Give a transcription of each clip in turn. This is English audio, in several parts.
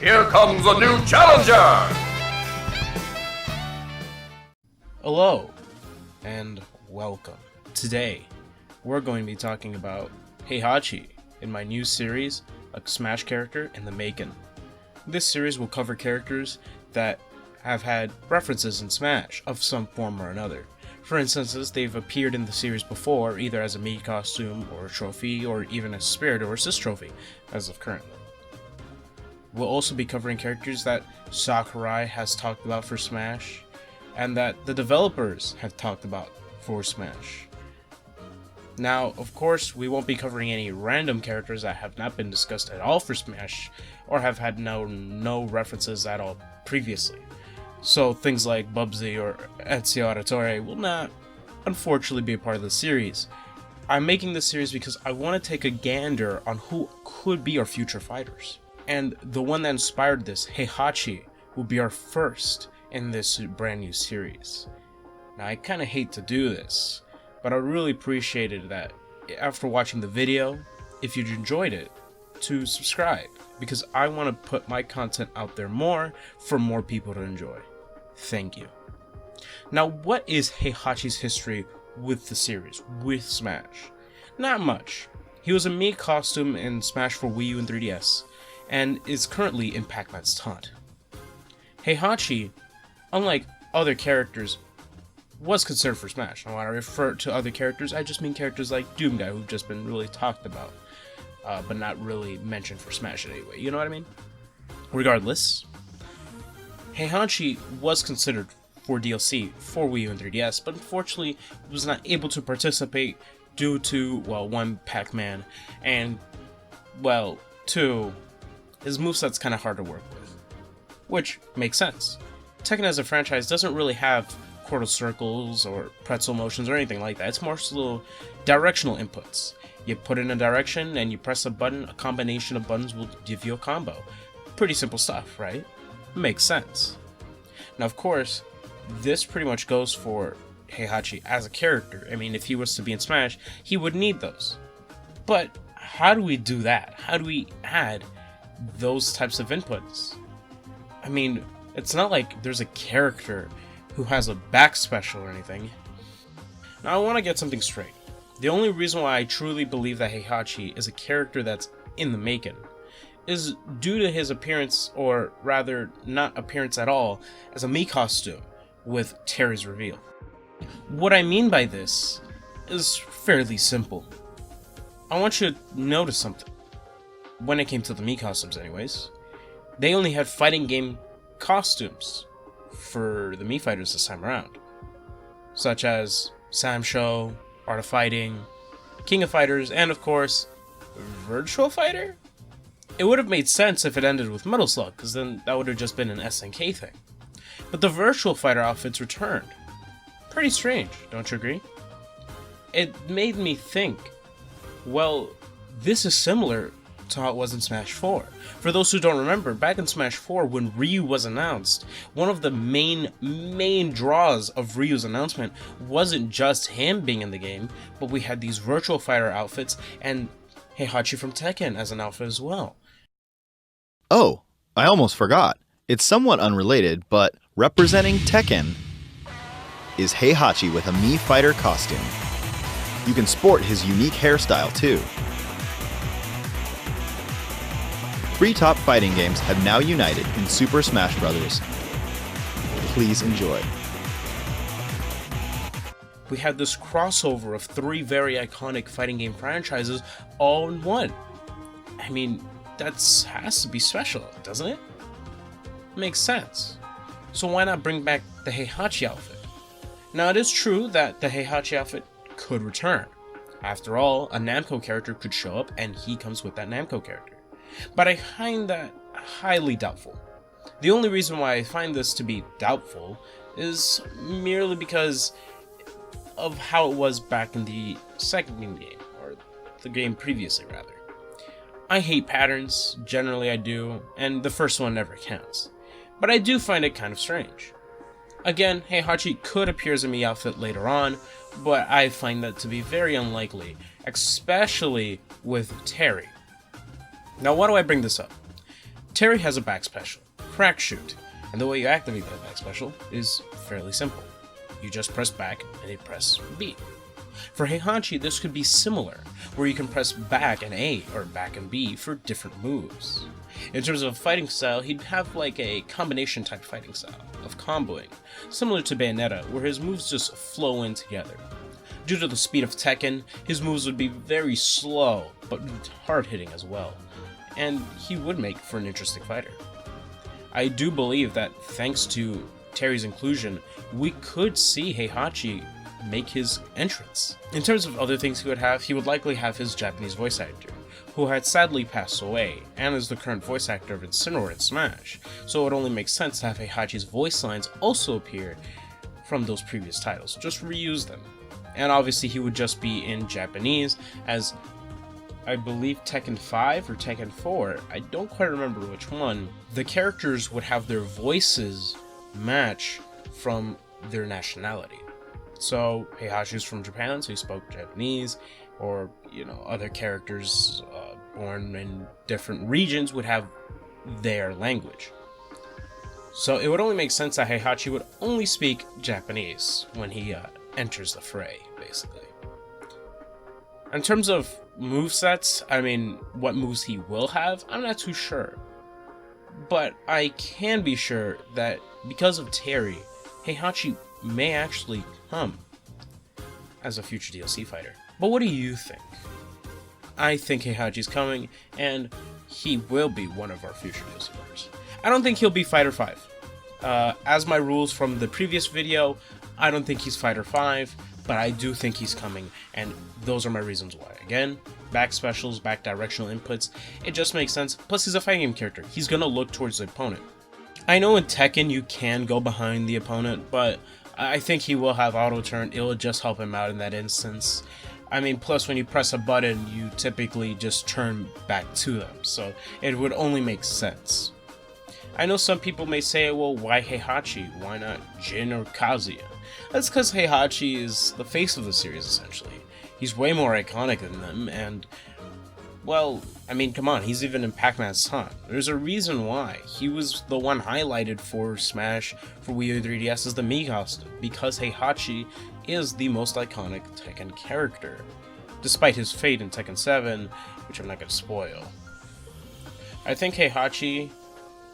Here comes a new challenger! Hello, and welcome. Today, we're going to be talking about Heihachi in my new series, a Smash character in the makin. This series will cover characters that have had references in Smash of some form or another. For instance, they've appeared in the series before, either as a Mii costume, or a trophy, or even a Spirit or Assist trophy, as of currently. We'll also be covering characters that Sakurai has talked about for Smash, and that the developers have talked about for Smash. Now, of course, we won't be covering any random characters that have not been discussed at all for Smash, or have had no references at all previously. So things like Bubsy or Ezio Auditore will not, unfortunately, be a part of the series. I'm making this series because I want to take a gander on who could be our future fighters. And the one that inspired this, Heihachi, will be our first in this brand new series. Now, I kind of hate to do this, but I really appreciated that after watching the video, if you enjoyed it, to subscribe, because I want to put my content out there more for more people to enjoy. Thank you. Now, what is Heihachi's history with the series, with Smash? Not much. He was a Mii costume in Smash for Wii U and 3DS, and is currently in Pac-Man's taunt. Heihachi, unlike other characters, was considered for Smash. Now, when I refer to other characters, I just mean characters like Doom Guy, who've just been really talked about, but not really mentioned for Smash in any way. You know what I mean? Regardless, Heihachi was considered for DLC for Wii U and 3DS, but unfortunately was not able to participate due to, well, one, Pac-Man, and, well, two, his moveset's kind of hard to work with. Which makes sense. Tekken as a franchise doesn't really have quarter circles or pretzel motions or anything like that. It's more little directional inputs. You put in a direction and you press a button, a combination of buttons will give you a combo. Pretty simple stuff, right? Makes sense. Now, of course, this pretty much goes for Heihachi as a character. I mean, if he was to be in Smash, he would need those. But how do we do that? How do we add those types of inputs? I mean, it's not like there's a character who has a back special or anything. Now, I want to get something straight. The only reason why I truly believe that Heihachi is a character that's in the making is due to his appearance, or rather, not appearance at all, as a Mii costume with Terry's reveal. What I mean by this is fairly simple. I want you to notice something. When it came to the Mii costumes anyways, they only had fighting game costumes for the Mii fighters this time around, such as Sam Show, Art of Fighting, King of Fighters, and of course, Virtual Fighter? It would have made sense if it ended with Metal Slug, because then that would have just been an SNK thing. But the Virtual Fighter outfits returned. Pretty strange, don't you agree? It made me think, well, this is similar to how it was in Smash 4. For those who don't remember, back in Smash 4, when Ryu was announced, one of the main draws of Ryu's announcement wasn't just him being in the game, but we had these Virtual Fighter outfits and Heihachi from Tekken as an outfit as well. Oh, I almost forgot. It's somewhat unrelated, but representing Tekken is Heihachi with a Mii Fighter costume. You can sport his unique hairstyle too. 3 top fighting games have now united in Super Smash Bros. Please enjoy. We had this crossover of 3 very iconic fighting game franchises all in one. I mean, that has to be special, doesn't it? Makes sense. So why not bring back the Heihachi outfit? Now, it is true that the Heihachi outfit could return. After all, a Namco character could show up and he comes with that Namco character. But I find that highly doubtful. The only reason why I find this to be doubtful is merely because of how it was back in the second game, or the game previously rather. I hate patterns, generally I do, and the first one never counts. But I do find it kind of strange. Again, Heihachi could appear as a Mii outfit later on, but I find that to be very unlikely, especially with Terry. Now, why do I bring this up? Terry has a back special, Crack Shoot, and the way you activate that back special is fairly simple. You just press back and you press B. For Heihachi, this could be similar, where you can press back and A or back and B for different moves. In terms of fighting style, he'd have like a combination type fighting style of comboing, similar to Bayonetta, where his moves just flow in together. Due to the speed of Tekken, his moves would be very slow, but hard-hitting as well, and he would make for an interesting fighter. I do believe that thanks to Terry's inclusion, we could see Heihachi make his entrance. In terms of other things he would likely have his Japanese voice actor, who had sadly passed away, and is the current voice actor of Incineroar in Smash, so it would only make sense to have Heihachi's voice lines also appear from those previous titles, just reuse them. And obviously he would just be in Japanese, as I believe Tekken 5 or Tekken 4, I don't quite remember which one, the characters would have their voices match from their nationality. So Heihachi's from Japan, so he spoke Japanese, or other characters born in different regions would have their language. So it would only make sense that Heihachi would only speak Japanese when he enters the fray, basically. In terms of movesets, what moves he will have, I'm not too sure. But I can be sure that because of Terry, Heihachi may actually come as a future DLC fighter. But what do you think? I think Heihachi's coming, and he will be one of our future DLC fighters. I don't think he'll be Fighter 5. As my rules from the previous video, I don't think he's Fighter 5, but I do think he's coming, and those are my reasons why. Again, back specials, back directional inputs, it just makes sense. Plus, he's a fighting game character. He's gonna look towards the opponent. I know in Tekken you can go behind the opponent, but I think he will have auto turn. It will just help him out in that instance. Plus when you press a button, you typically just turn back to them, so it would only make sense. I know some people may say, well, why Heihachi? Why not Jin or Kazuya? That's because Heihachi is the face of the series, essentially. He's way more iconic than them, and, well, come on, he's even in Pac-Man's son. There's a reason why. He was the one highlighted for Smash for Wii U 3DS as the Mii costume, because Heihachi is the most iconic Tekken character, despite his fate in Tekken 7, which I'm not going to spoil. I think Heihachi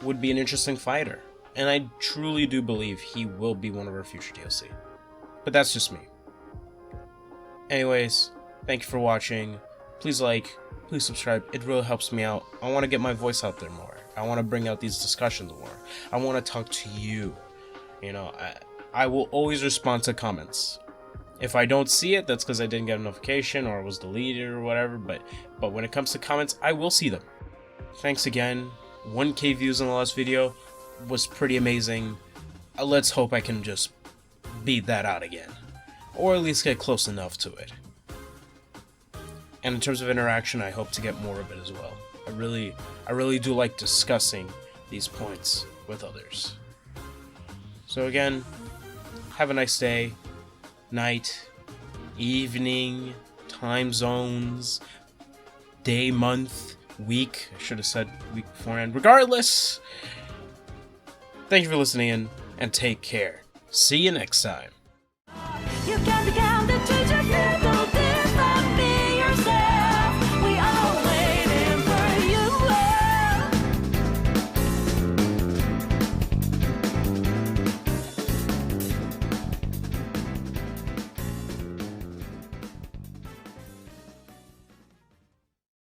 would be an interesting fighter, and I truly do believe he will be one of our future DLC. But that's just me. Anyways, thank you for watching. Please like, please subscribe, it really helps me out. I want to get my voice out there more. I want to bring out these discussions more. I want to talk to you. I will always respond to comments. If I don't see it, that's because I didn't get a notification or it was deleted or whatever, but when it comes to comments, I will see them. Thanks again. 1K views in the last video was pretty amazing. Let's hope I can just beat that out again, or at least get close enough to it. And in terms of interaction, I hope to get more of it as well. I really do like discussing these points with others. So again, have a nice day, night, evening, time zones, day, month, week. I should have said week beforehand. Regardless, thank you for listening in, and take care. See you next time. You can be